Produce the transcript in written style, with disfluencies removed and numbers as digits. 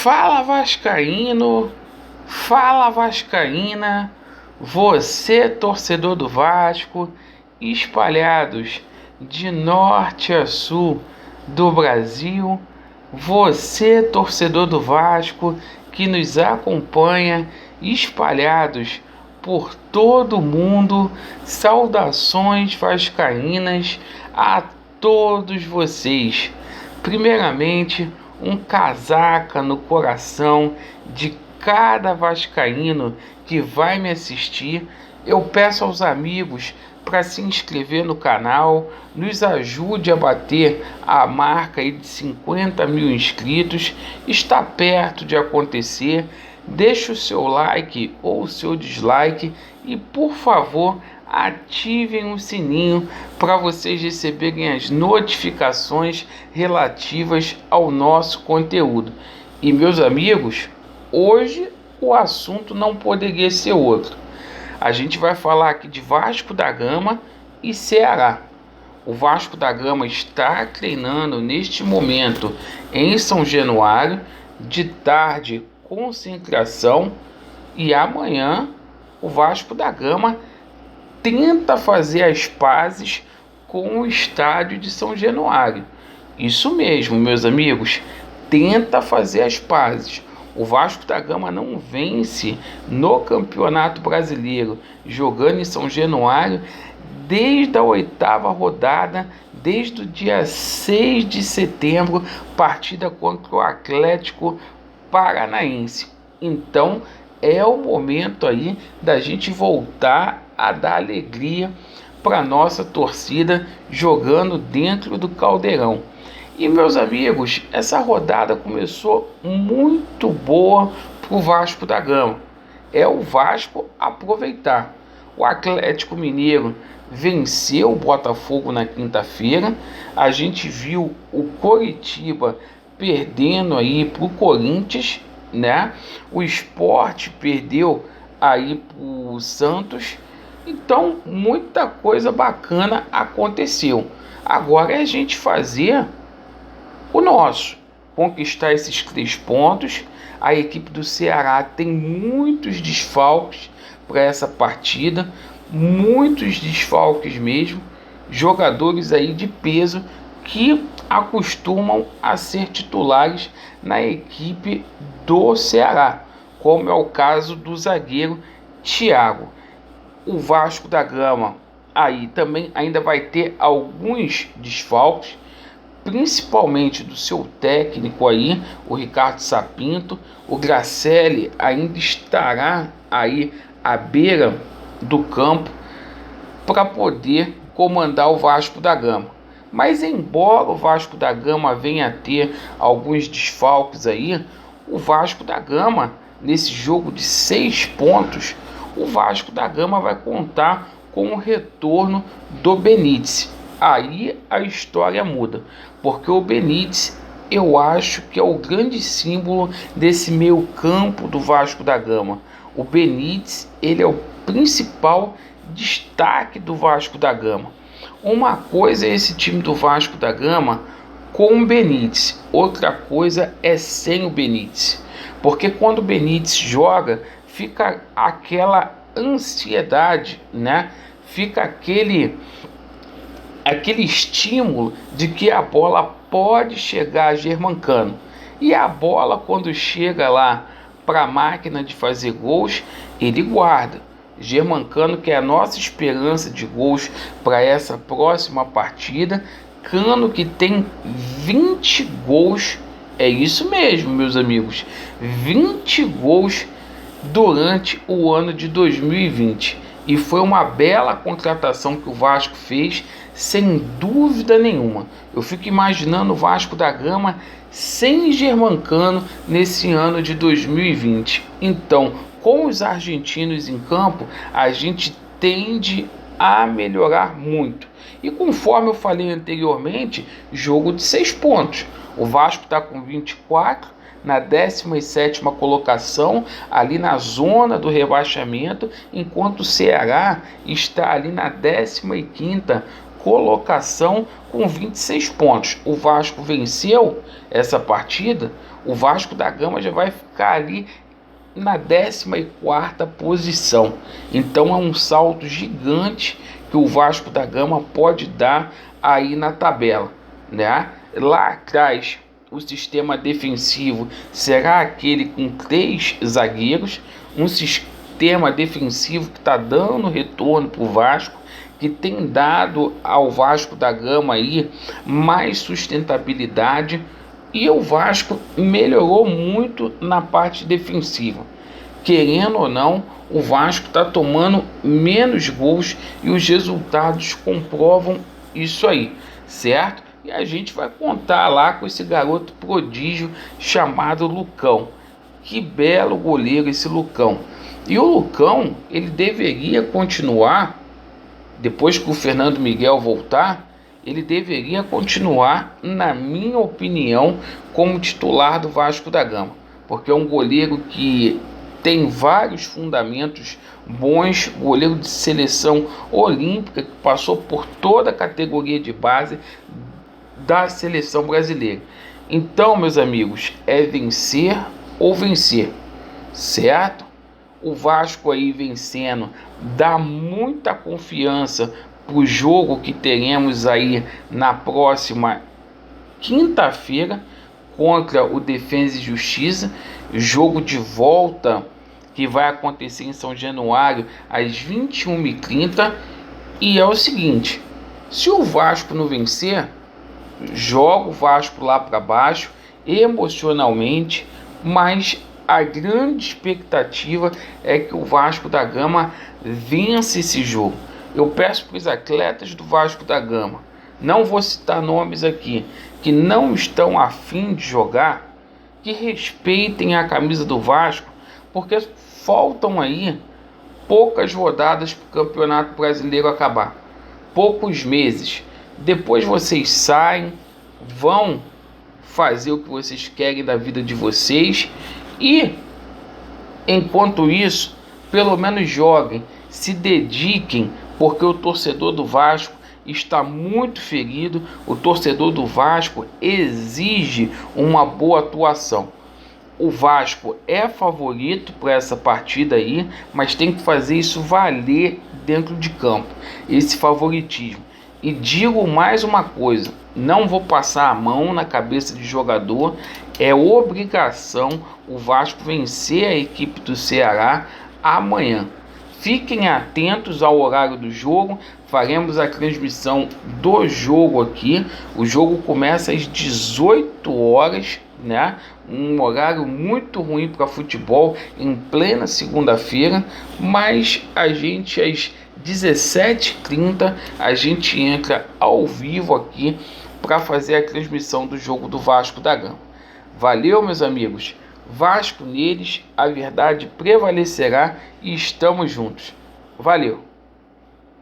Fala Vascaíno, fala Vascaína, você torcedor do Vasco, espalhados de norte a sul do Brasil, você torcedor do Vasco que nos acompanha, espalhados por todo o mundo, saudações vascaínas a todos vocês. Primeiramente, um casaca no coração de cada vascaíno que vai me assistir. Eu peço aos amigos para se inscrever no canal, nos ajude a bater a marca aí de 50 mil inscritos, está perto de acontecer. Deixe o seu like ou o seu dislike e, por favor, ativem o sininho para vocês receberem as notificações relativas ao nosso conteúdo. E, meus amigos, hoje o assunto não poderia ser outro. A gente vai falar aqui de Vasco da Gama e Ceará. O Vasco da Gama está treinando neste momento em São Januário, de tarde concentração, e amanhã o Vasco da Gama tenta fazer as pazes com o estádio de São Januário. Isso mesmo, meus amigos, tenta fazer as pazes. O Vasco da Gama não vence no Campeonato Brasileiro, jogando em São Januário, desde a 8ª rodada, desde o dia 6 de setembro, partida contra o Atlético Paranaense. Então, é o momento aí da gente voltar a dar alegria para nossa torcida jogando dentro do Caldeirão. E, meus amigos, essa rodada começou muito boa para o Vasco da Gama. É o Vasco aproveitar. O Atlético Mineiro venceu o Botafogo na quinta-feira. A gente viu o Coritiba perdendo aí para o Corinthians, né? O Sport perdeu aí para o Santos. Então, muita coisa bacana aconteceu. Agora é a gente fazer o nosso, conquistar esses 3 pontos. A equipe do Ceará tem muitos desfalques para essa partida, muitos desfalques mesmo, jogadores aí de peso que acostumam a ser titulares na equipe do Ceará, como é o caso do zagueiro Thiago. O Vasco da Gama aí também ainda vai ter alguns desfalques, principalmente do seu técnico aí, o Ricardo Sapinto. O Gracelli ainda estará aí à beira do campo para poder comandar o Vasco da Gama. Mas embora o Vasco da Gama venha a ter alguns desfalques aí, o Vasco da Gama, nesse jogo de 6 pontos, o Vasco da Gama vai contar com o retorno do Benítez. Aí a história muda, porque o Benítez, eu acho que é o grande símbolo desse meio campo do Vasco da Gama. O Benítez, ele é o principal destaque do Vasco da Gama. Uma coisa é esse time do Vasco da Gama com o Benítez, outra coisa é sem o Benítez. Porque quando o Benítez joga, fica aquela ansiedade, né? Fica aquele estímulo de que a bola pode chegar a Germancano. E a bola, quando chega lá para a máquina de fazer gols, ele guarda. Germancano, que é a nossa esperança de gols para essa próxima partida. Cano, que tem 20 gols, é isso mesmo, meus amigos, 20 gols durante o ano de 2020. E foi uma bela contratação que o Vasco fez, sem dúvida nenhuma. Eu fico imaginando o Vasco da Gama sem Germancano nesse ano de 2020. Então, com os argentinos em campo, a gente tende a melhorar muito. E conforme eu falei anteriormente, jogo de 6 pontos. O Vasco está com 24, na 17ª colocação, ali na zona do rebaixamento, enquanto o Ceará está ali na 15ª colocação com 26 pontos. O Vasco venceu essa partida, o Vasco da Gama já vai ficar ali na 14ª posição. Então é um salto gigante que o Vasco da Gama pode dar aí na tabela, né? Lá atrás, o sistema defensivo será aquele com 3 zagueiros, um sistema defensivo que está dando retorno para o Vasco, que tem dado ao Vasco da Gama aí mais sustentabilidade, e o Vasco melhorou muito na parte defensiva. Querendo ou não, o Vasco está tomando menos gols e os resultados comprovam isso aí, certo? E a gente vai contar lá com esse garoto prodígio chamado Lucão. Que belo goleiro esse Lucão. E o Lucão, ele deveria continuar, depois que o Fernando Miguel voltar, ele deveria continuar, na minha opinião, como titular do Vasco da Gama. Porque é um goleiro que tem vários fundamentos bons, goleiro de seleção olímpica, que passou por toda a categoria de base da seleção brasileira. Então, meus amigos, é vencer ou vencer, certo? O Vasco aí vencendo dá muita confiança para o jogo que teremos aí na próxima quinta-feira contra o Defensa e Justiça, jogo de volta que vai acontecer em São Januário às 21h30. E é o seguinte: se o Vasco não vencer, joga o Vasco lá para baixo emocionalmente, mas a grande expectativa é que o Vasco da Gama vença esse jogo. Eu peço para os atletas do Vasco da Gama, não vou citar nomes aqui, que não estão a fim de jogar, que respeitem a camisa do Vasco, porque faltam aí poucas rodadas para o Campeonato Brasileiro acabar, poucos meses. Depois vocês saem, vão fazer o que vocês querem da vida de vocês, e enquanto isso, pelo menos joguem, se dediquem, porque o torcedor do Vasco está muito ferido, o torcedor do Vasco exige uma boa atuação. O Vasco é favorito para essa partida aí, mas tem que fazer isso valer dentro de campo, esse favoritismo. E digo mais uma coisa, não vou passar a mão na cabeça de jogador, é obrigação o Vasco vencer a equipe do Ceará amanhã. Fiquem atentos ao horário do jogo, faremos a transmissão do jogo aqui. O jogo começa às 18 horas, né? Um horário muito ruim para futebol em plena segunda-feira, mas a gente às 17h30 a gente entra ao vivo aqui para fazer a transmissão do jogo do Vasco da Gama. Valeu, meus amigos. Vasco neles, a verdade prevalecerá e estamos juntos. Valeu!